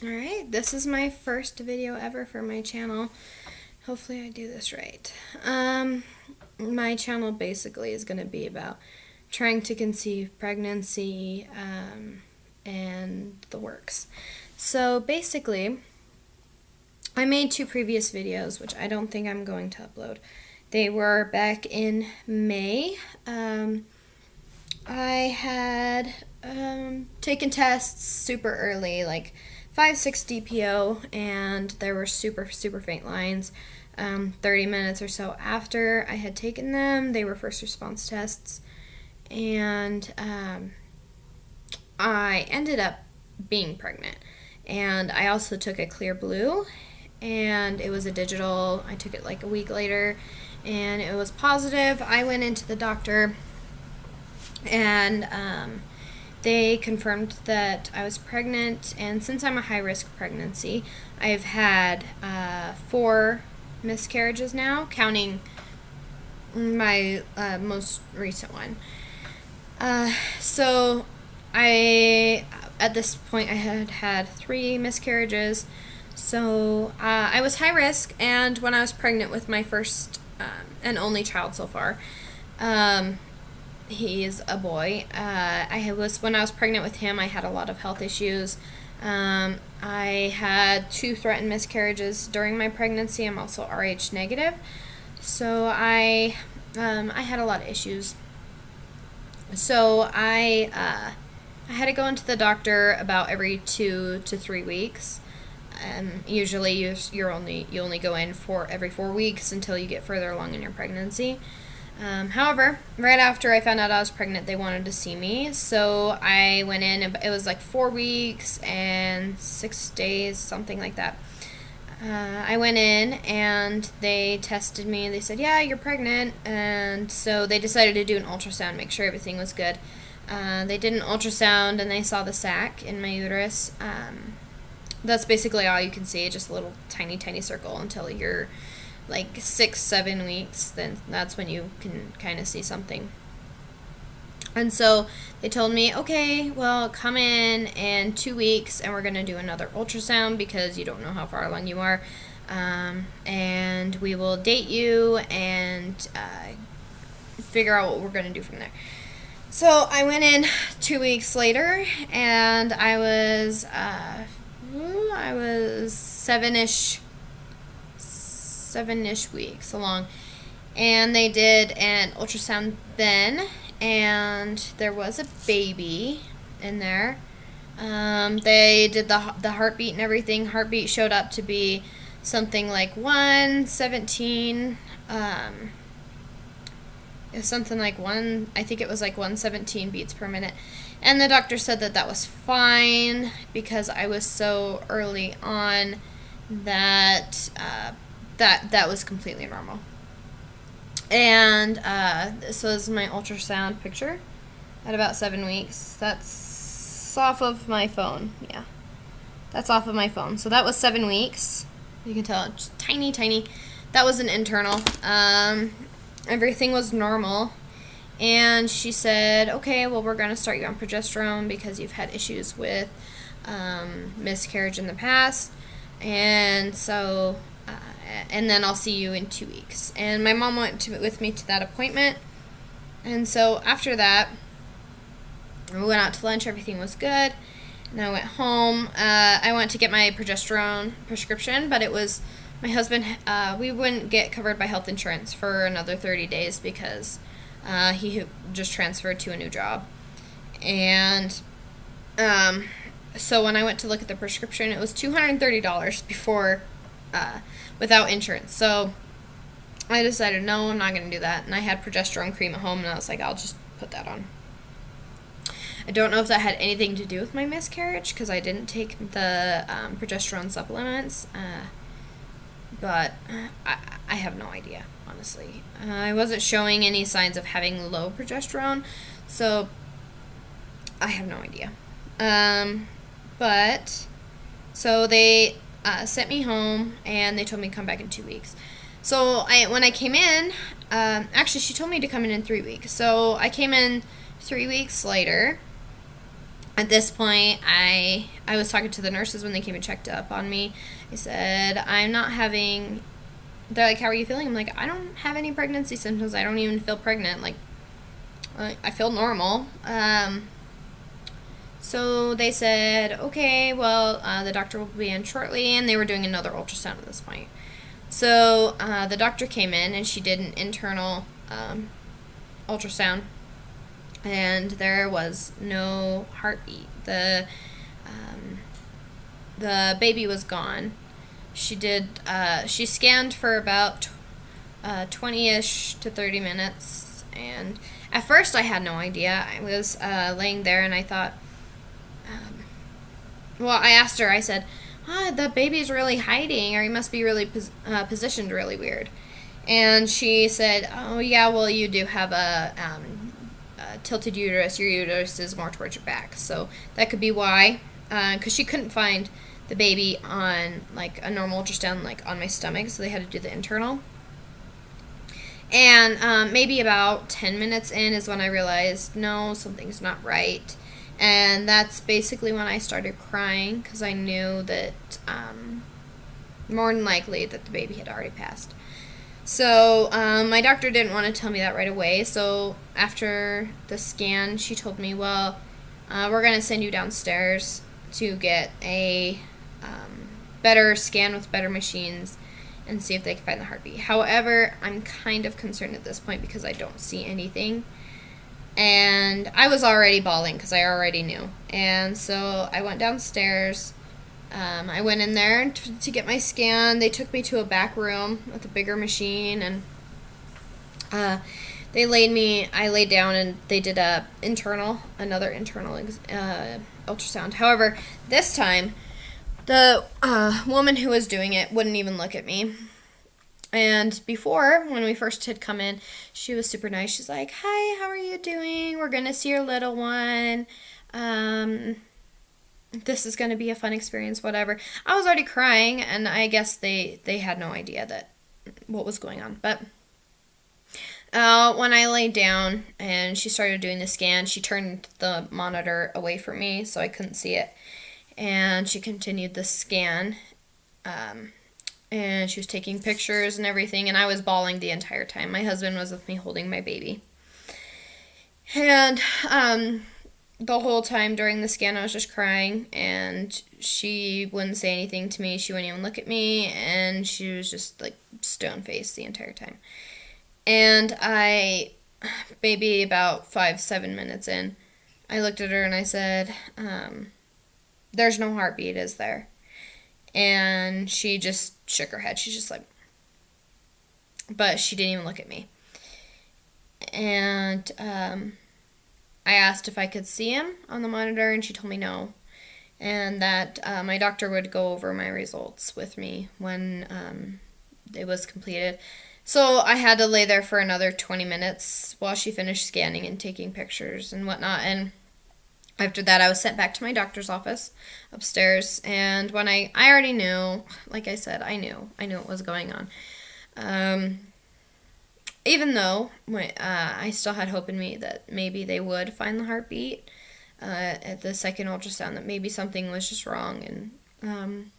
Alright, this is my first video ever for my channel. Hopefully I do this right. My channel basically is going to be about trying to conceive pregnancy and the works. So basically, I made 2 previous videos, which I don't think I'm going to upload. They were back in May. I had taken tests super early, like 5-6 DPO, and there were super faint lines. 30 minutes or so after I had taken them, they were first response tests, and I ended up being pregnant. And I also took a Clear Blue, and it was a digital. I took it like a week later, and it was positive. I went into the doctor, and they confirmed that I was pregnant, and since I'm a high-risk pregnancy, I've had 4 miscarriages now, counting my most recent one. So at this point, I had had 3 miscarriages, so I was high risk, and when I was pregnant with my first and only child so far, he's a boy. When I was pregnant with him, I had a lot of health issues. I had 2 threatened miscarriages during my pregnancy. I'm also Rh negative, so I had a lot of issues. So I had to go into the doctor about every 2 to 3 weeks. Usually you only go in for every 4 weeks until you get further along in your pregnancy. However, right after I found out I was pregnant, they wanted to see me, so I went in, and it was like 4 weeks and 6 days, something like that. I went in, and they tested me, and they said, yeah, you're pregnant, and so they decided to do an ultrasound, make sure everything was good. They did an ultrasound, and they saw the sac in my uterus. That's basically all you can see, just a little tiny circle until you're like 6-7 weeks. Then that's when you can kind of see something. And so they told me, okay, well, come in 2 weeks, and we're going to do another ultrasound because you don't know how far along you are, and we will date you and figure out what we're going to do from there. So I went in 2 weeks later, and I was 7-ish weeks along, and they did an ultrasound then, and there was a baby in there. They did the heartbeat and everything. Heartbeat showed up to be something like 117. Something like I think it was like 117 beats per minute. And the doctor said that was fine because I was so early on that that was completely normal. And this was my ultrasound picture at about 7 weeks. That's off of my phone. Yeah, that's off of my phone. So that was 7 weeks. You can tell it's tiny. That was an internal. Everything was normal. And she said, okay, well, we're going to start you on progesterone because you've had issues with miscarriage in the past. And so, and then I'll see you in 2 weeks. And my mom went with me to that appointment. And so after that, we went out to lunch. Everything was good. And I went home. I went to get my progesterone prescription, but it was my husband. We wouldn't get covered by health insurance for another 30 days because he just transferred to a new job. And so when I went to look at the prescription, it was $230 before, without insurance. So I decided, no, I'm not going to do that. And I had progesterone cream at home, and I was like, I'll just put that on. I don't know if that had anything to do with my miscarriage because I didn't take the progesterone supplements, but I have no idea, honestly. I wasn't showing any signs of having low progesterone, so I have no idea. But so they sent me home, and they told me to come back in 2 weeks. So when I came in, actually she told me to come in 3 weeks. So I came in 3 weeks later, At this point, I was talking to the nurses when they came and checked up on me. I said, I'm not having. They're like, how are you feeling? I'm like, I don't have any pregnancy symptoms. I don't even feel pregnant. Like, I feel normal. So they said, okay, well, the doctor will be in shortly, and they were doing another ultrasound at this point. So the doctor came in, and she did an internal ultrasound, and there was no heartbeat. The baby was gone. She scanned for about 20-ish to 30 minutes, and at first I had no idea. I was laying there, and I thought, well, I asked her, I said, the baby's really hiding, or he must be really positioned really weird. And she said, oh, yeah, well, you do have a tilted uterus. Your uterus is more towards your back. So that could be why. Because she couldn't find the baby on, like, a normal ultrasound, like, on my stomach. So they had to do the internal. And maybe about 10 minutes in is when I realized, no, something's not right. And that's basically when I started crying, because I knew that more than likely that the baby had already passed. So my doctor didn't want to tell me that right away. So after the scan, she told me, well, we're going to send you downstairs to get a better scan with better machines and see if they can find the heartbeat. However, I'm kind of concerned at this point because I don't see anything. And I was already bawling because I already knew. And so I went downstairs. I went in there to get my scan. They took me to a back room with a bigger machine, and I laid down, and they did another internal ultrasound. However, this time, the woman who was doing it wouldn't even look at me. And before, when we first had come in, she was super nice. She's like, hi, how are you doing? We're going to see your little one. This is going to be a fun experience, whatever. I was already crying, and I guess they had no idea that what was going on. But when I laid down and she started doing the scan, she turned the monitor away from me so I couldn't see it. And she continued the scan. And she was taking pictures and everything, and I was bawling the entire time. My husband was with me holding my baby. And the whole time during the scan, I was just crying, and she wouldn't say anything to me. She wouldn't even look at me, and she was just, like, stone-faced the entire time. And maybe about 5-7 minutes in, I looked at her and I said, there's no heartbeat, is there? And she just shook her head. She's just like, but she didn't even look at me. And I asked if I could see him on the monitor, and she told me no. And that my doctor would go over my results with me when it was completed. So I had to lay there for another 20 minutes while she finished scanning and taking pictures and whatnot. And after that, I was sent back to my doctor's office upstairs, and when I already knew, like I said, I knew what was going on. Even though I still had hope in me that maybe they would find the heartbeat at the second ultrasound, that maybe something was just wrong, and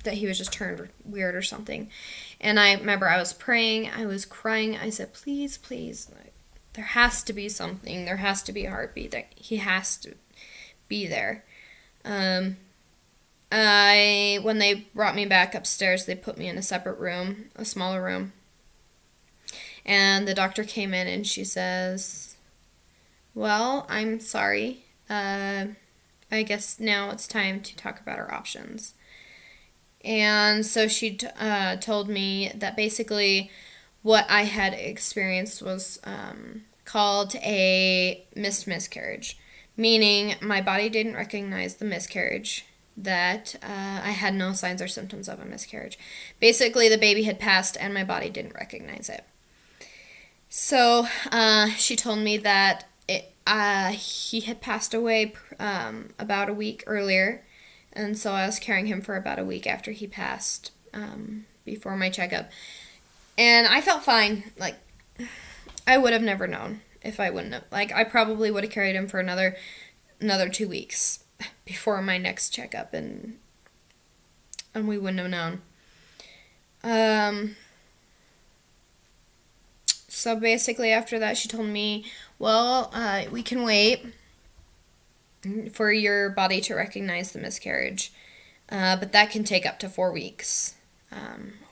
that he was just turned weird or something. And I remember I was praying, I was crying, I said, please, please, there has to be something. There has to be a heartbeat. He has to be there. When they brought me back upstairs, they put me in a separate room, a smaller room. And the doctor came in and she says, well, I'm sorry. I guess now it's time to talk about our options. And so she told me that basically what I had experienced was called a missed miscarriage, meaning my body didn't recognize the miscarriage, that I had no signs or symptoms of a miscarriage. Basically, the baby had passed and my body didn't recognize it. So she told me that he had passed away about a week earlier, and so I was carrying him for about a week after he passed before my checkup. And I felt fine. Like, I would have never known if I wouldn't have. Like, I probably would have carried him for another another 2 weeks before my next checkup, and we wouldn't have known. So basically after that, she told me, well, we can wait for your body to recognize the miscarriage, but that can take up to 4 weeks,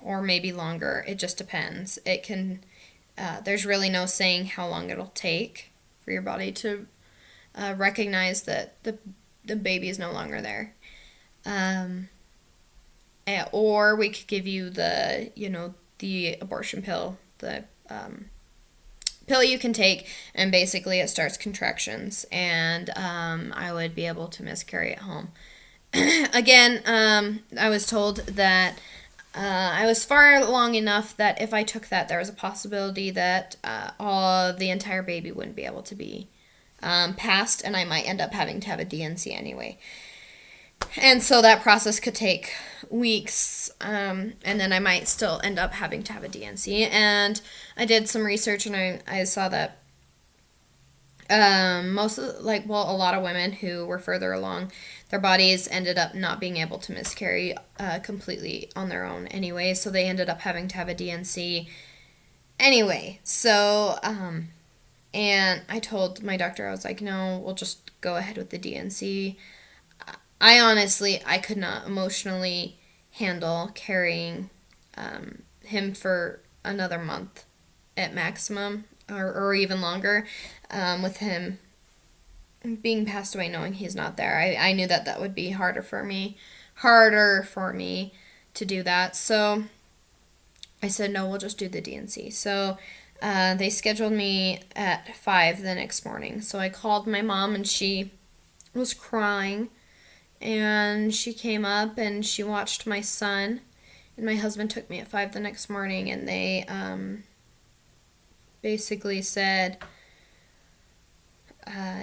or maybe longer. It just depends. It can, there's really no saying how long it'll take for your body to recognize that the baby is no longer there. Or we could give you the abortion pill, the pill you can take, and basically it starts contractions, and I would be able to miscarry at home. Again, I was told that I was far along enough that if I took that, there was a possibility that the entire baby wouldn't be able to be passed, and I might end up having to have a DNC anyway. And so that process could take weeks, and then I might still end up having to have a DNC. And I did some research, and I saw that a lot of women who were further along, their bodies ended up not being able to miscarry completely on their own anyway, so they ended up having to have a DNC anyway. So, and I told my doctor, I was like, no, we'll just go ahead with the DNC. I could not emotionally handle carrying him for another month at maximum, or even longer, with him being passed away, knowing he's not there. I knew that would be harder for me to do that. So I said, no, we'll just do the DNC. So they scheduled me at 5 the next morning. So I called my mom, and she was crying. And she came up and she watched my son, and my husband took me at 5 the next morning, and they basically said,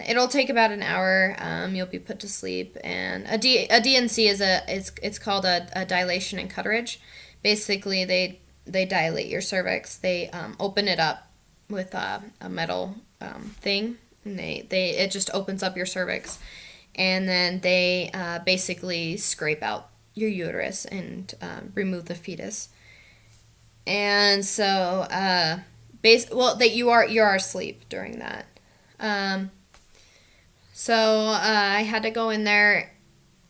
it'll take about an hour, you'll be put to sleep, and a DNC it's called a dilation and curettage. Basically, they dilate your cervix, they open it up with a metal thing, and it just opens up your cervix. And then they basically scrape out your uterus and remove the fetus. And so, you are asleep during that. So I had to go in there.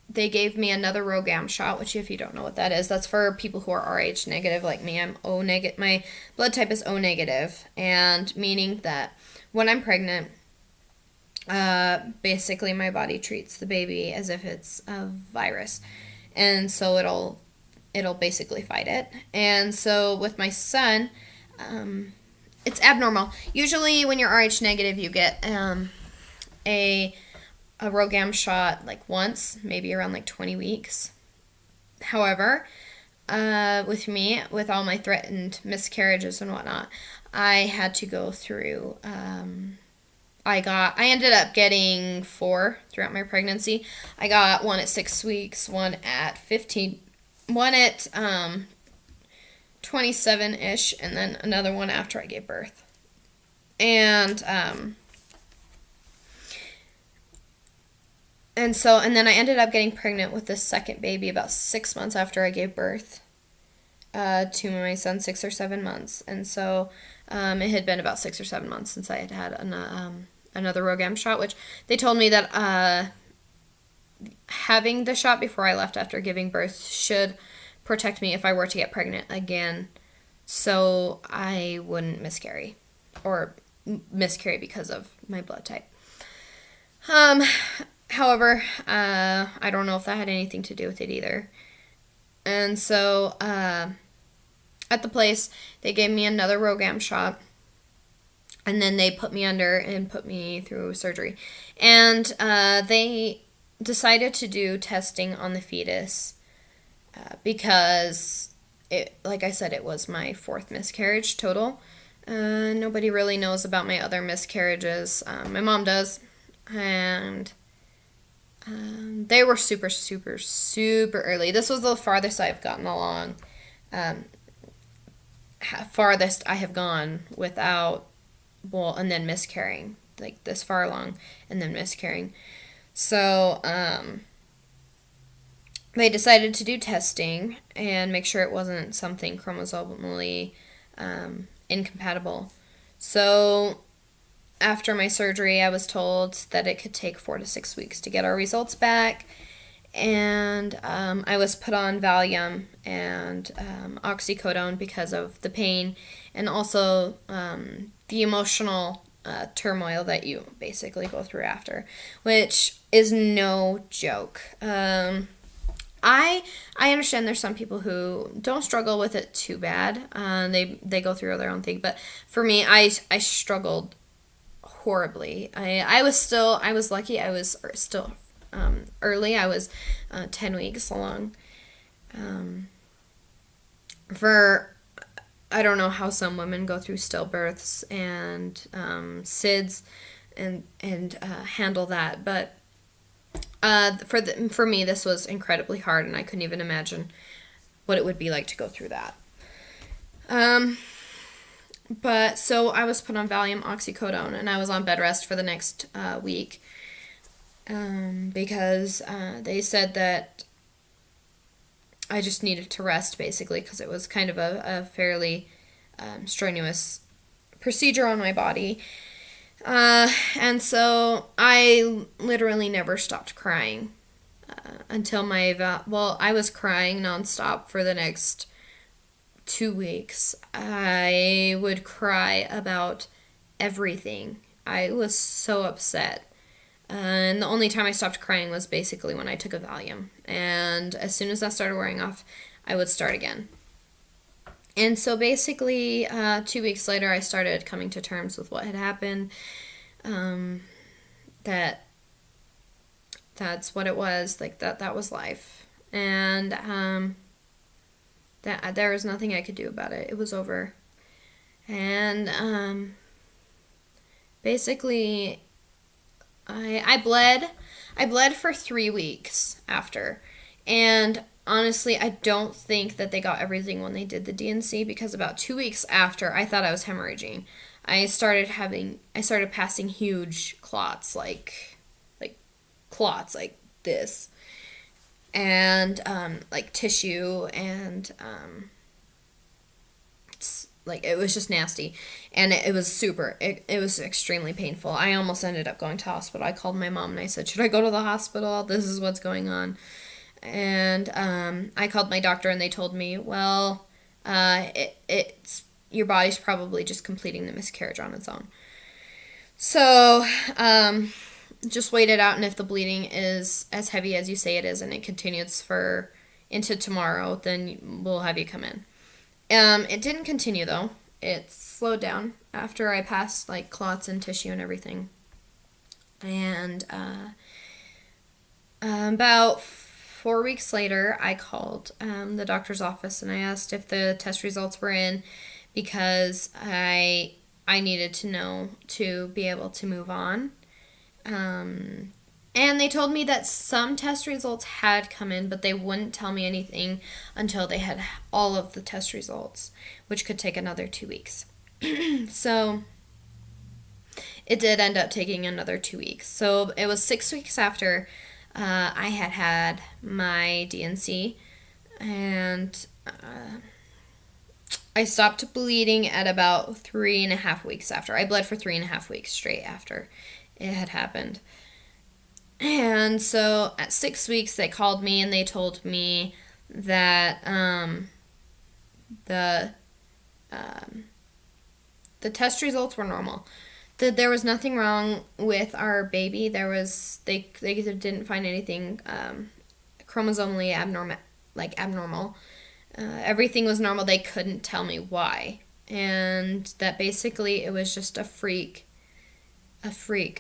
They gave me another RhoGAM shot, which, if you don't know what that is, that's for people who are Rh negative like me. I'm O negative. My blood type is O negative, and meaning that when I'm pregnant, basically my body treats the baby as if it's a virus, and so it'll basically fight it. And so with my son, it's abnormal. Usually when you're Rh negative, you get a RhoGAM shot like once, maybe around like 20 weeks. However, with me, with all my threatened miscarriages and whatnot, I had to go through I ended up getting 4 throughout my pregnancy. I got one at 6 weeks, one at 15, one at 27-ish, and then another one after I gave birth. And then I ended up getting pregnant with this second baby about 6 months after I gave birth to my son, 6 or 7 months. And so it had been about 6 or 7 months since I had had another RhoGAM shot, which they told me that having the shot before I left after giving birth should protect me if I were to get pregnant again, so I wouldn't miscarry, or miscarry because of my blood type. However, I don't know if that had anything to do with it either. And so at the place, they gave me another RhoGAM shot, and then they put me under and put me through surgery. And they decided to do testing on the fetus because, like I said, it was my 4th miscarriage total. Nobody really knows about my other miscarriages. My mom does. And they were super, super, super early. This was the farthest I've gotten along. Farthest I have gone without, and then miscarrying. Like this far along and then miscarrying. So, they decided to do testing and make sure it wasn't something chromosomally incompatible. So, after my surgery, I was told that it could take 4 to 6 weeks to get our results back. And I was put on Valium and oxycodone because of the pain and also the emotional turmoil that you basically go through after, which is no joke. I understand there's some people who don't struggle with it too bad. They go through their own thing, but for me, I struggled horribly. I was lucky. I was still early. I was 10 weeks along. For I don't know how some women go through stillbirths and SIDS and handle that, but for me this was incredibly hard, and I couldn't even imagine what it would be like to go through that. But so I was put on Valium, oxycodone, and I was on bed rest for the next week. Because they said that I just needed to rest, basically, because it was kind of a fairly strenuous procedure on my body. And so I literally never stopped crying until my I was crying nonstop for the next 2 weeks. I would cry about everything. I was so upset. And the only time I stopped crying was basically when I took a Valium. And as soon as that started wearing off, I would start again. And so basically, 2 weeks later, I started coming to terms with what had happened. That's what it was. Like, that was life. And that there was nothing I could do about it. It was over. And basically, I bled for 3 weeks after, and honestly, I don't think that they got everything when they did the D&C, because about 2 weeks after, I thought I was hemorrhaging. I started passing huge clots, like clots like this, and like tissue, and like it was just nasty, and it was extremely painful. I almost ended up going to the hospital. I called my mom and I said, should I go to the hospital? This is what's going on. And I called my doctor, and they told me, well, it's your body's probably just completing the miscarriage on its own. So just wait it out, and if the bleeding is as heavy as you say it is and it continues into tomorrow, then we'll have you come in. It didn't continue, though. It slowed down after I passed, like, clots and tissue and everything. And about 4 weeks later, I called the doctor's office, and I asked if the test results were in, because I needed to know to be able to move on. And they told me that some test results had come in, but they wouldn't tell me anything until they had all of the test results, which could take another 2 weeks. So it did end up taking another 2 weeks. So it was 6 weeks after I had my D&C, and I stopped bleeding at about 3.5 weeks after. I bled for 3.5 weeks straight after it had happened. And so at 6 weeks, they called me and they told me that the test results were normal. That there was nothing wrong with our baby. They didn't find anything chromosomally abnormal. Everything was normal. They couldn't tell me why, and that basically it was just a freak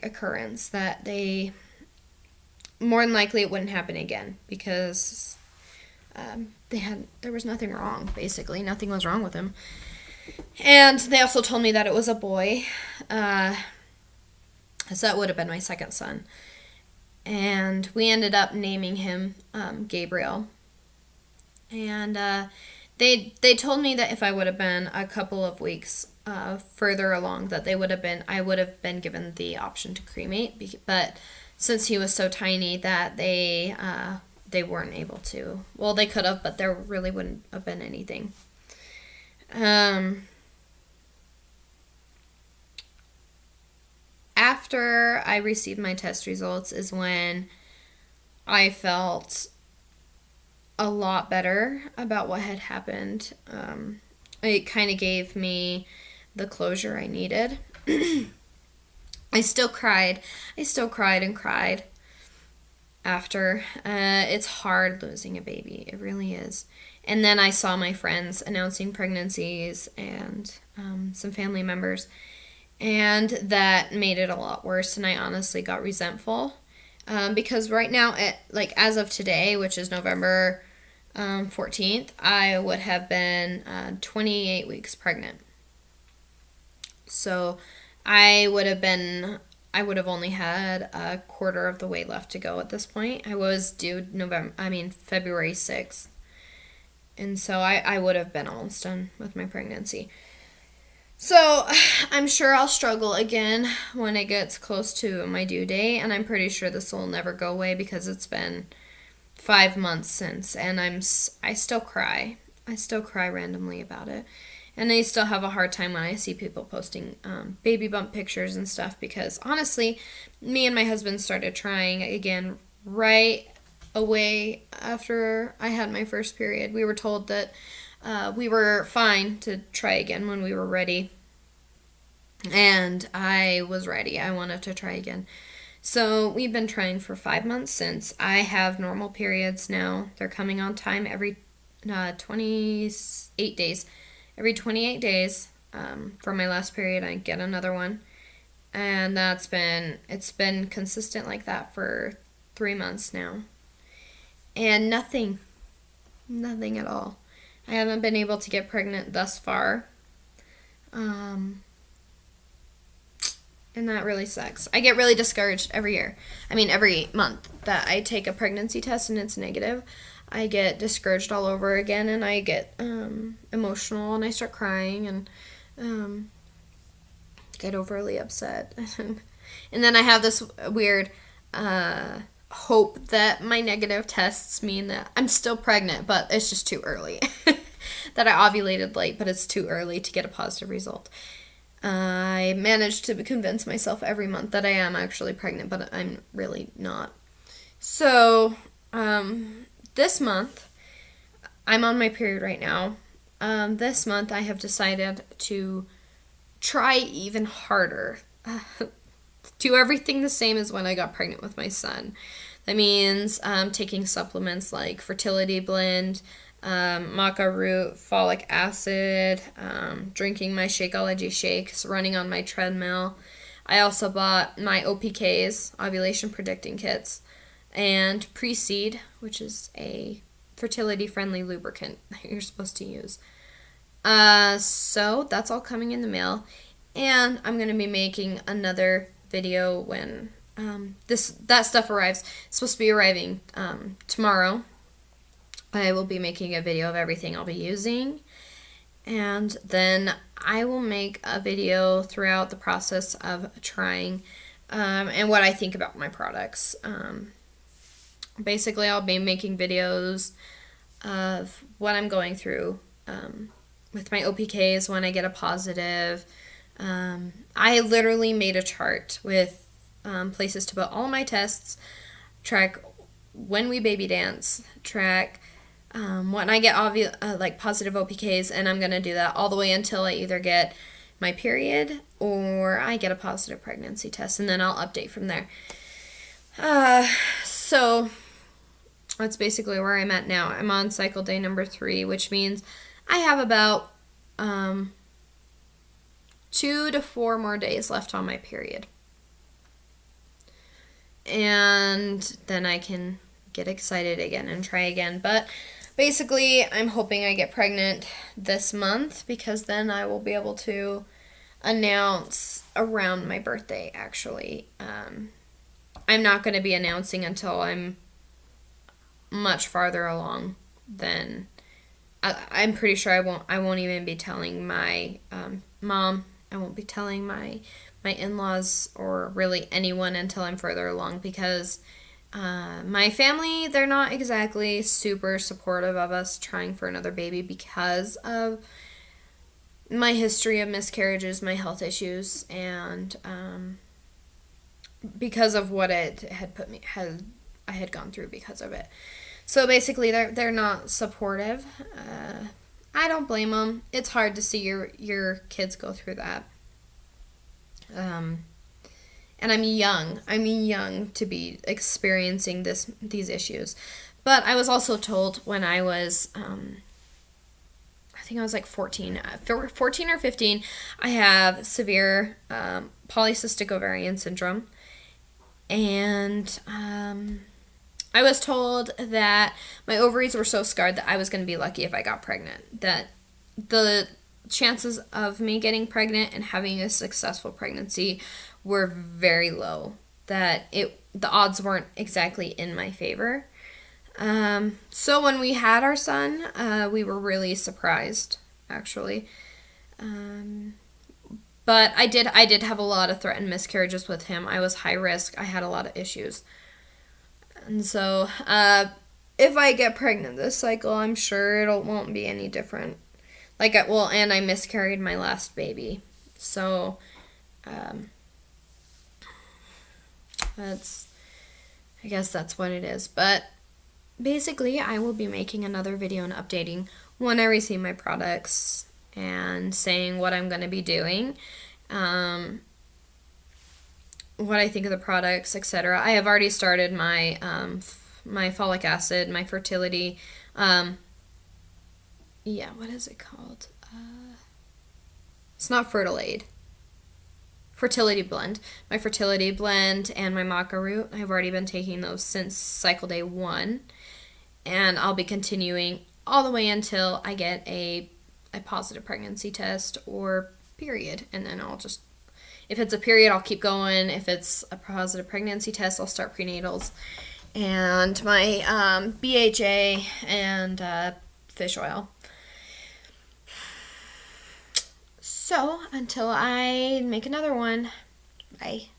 occurrence, that they more than likely it wouldn't happen again, because there was nothing wrong. Basically, nothing was wrong with him. And they also told me that it was a boy, so that would have been my second son. And we ended up naming him Gabriel. And they told me that if I would have been a couple of weeks further along, that I would have been given the option to cremate, but since he was so tiny that they weren't able to. Well, they could have, but there really wouldn't have been anything. After I received my test results is when I felt a lot better about what had happened. It kind of gave me the closure I needed. I still cried. I still cried and cried after. It's hard losing a baby. It really is. And then I saw my friends announcing pregnancies and some family members. And that made it a lot worse. And I honestly got resentful. Because right now, as of today, which is November 14th, I would have been 28 weeks pregnant. So I would have only had a quarter of the way left to go at this point. I was due February 6th. And so I would have been almost done with my pregnancy. So I'm sure I'll struggle again when it gets close to my due date. And I'm pretty sure this will never go away because it's been 5 months since. And I still cry. I still cry randomly about it. And I still have a hard time when I see people posting baby bump pictures and stuff because honestly, me and my husband started trying again right away after I had my first period. We were told that we were fine to try again when we were ready. And I was ready. I wanted to try again. So we've been trying for 5 months since. I have normal periods now. They're coming on time every 28 days. Every 28 days from my last period, I get another one. And it's been consistent like that for 3 months now. And nothing at all. I haven't been able to get pregnant thus far. And that really sucks. I get really discouraged every month that I take a pregnancy test and it's negative. I get discouraged all over again, and I get emotional, and I start crying, and get overly upset. And then I have this weird hope that my negative tests mean that I'm still pregnant, but it's just too early. That I ovulated late, but it's too early to get a positive result. I managed to convince myself every month that I am actually pregnant, but I'm really not. So, this month, I'm on my period right now. This month, I have decided to try even harder. Do everything the same as when I got pregnant with my son. That means taking supplements like Fertility Blend, maca root, folic acid, drinking my Shakeology shakes, running on my treadmill. I also bought my OPKs, ovulation predicting kits, and Pre-Seed, which is a fertility-friendly lubricant that you're supposed to use. So that's all coming in the mail, and I'm going to be making another video when that stuff arrives. It's supposed to be arriving tomorrow. I will be making a video of everything I'll be using, and then I will make a video throughout the process of trying and what I think about my products. Basically, I'll be making videos of what I'm going through with my OPKs when I get a positive. I literally made a chart with places to put all my tests, track when we baby dance, track when I get positive OPKs, and I'm going to do that all the way until I either get my period or I get a positive pregnancy test, and then I'll update from there. So that's basically where I'm at now. I'm on cycle day number 3, which means I have about 2 to 4 more days left on my period. And then I can get excited again and try again. But basically, I'm hoping I get pregnant this month because then I will be able to announce around my birthday, actually. I'm not going to be announcing until I'm much farther along than... I'm pretty sure I won't even be telling my mom. I won't be telling my my in-laws or really anyone until I'm further along, because my family, they're not exactly super supportive of us trying for another baby because of my history of miscarriages, my health issues, and because of what it had I had gone through because of it. So basically, they're not supportive. I don't blame them. It's hard to see your kids go through that. And I'm young. I'm young to be experiencing these issues. But I was also told when I was, I think I was like 14 or 15, I have severe polycystic ovarian syndrome. And I was told that my ovaries were so scarred that I was going to be lucky if I got pregnant. That the chances of me getting pregnant and having a successful pregnancy were very low. That the odds weren't exactly in my favor. So when we had our son, we were really surprised, actually. But I did have a lot of threatened miscarriages with him. I was high risk. I had a lot of issues. And so, if I get pregnant this cycle, I'm sure it won't be any different. And I miscarried my last baby. So, I guess that's what it is. But basically, I will be making another video and updating when I receive my products and saying what I'm going to be doing, what I think of the products, etc. I have already started my my folic acid, my fertility, what is it called? It's not Fertilade. Fertility blend. My fertility blend and my maca root. I've already been taking those since cycle day 1, and I'll be continuing all the way until I get a positive pregnancy test or period, and then I'll just, if it's a period, I'll keep going. If it's a positive pregnancy test, I'll start prenatals and my BHA and fish oil. So until I make another one, bye.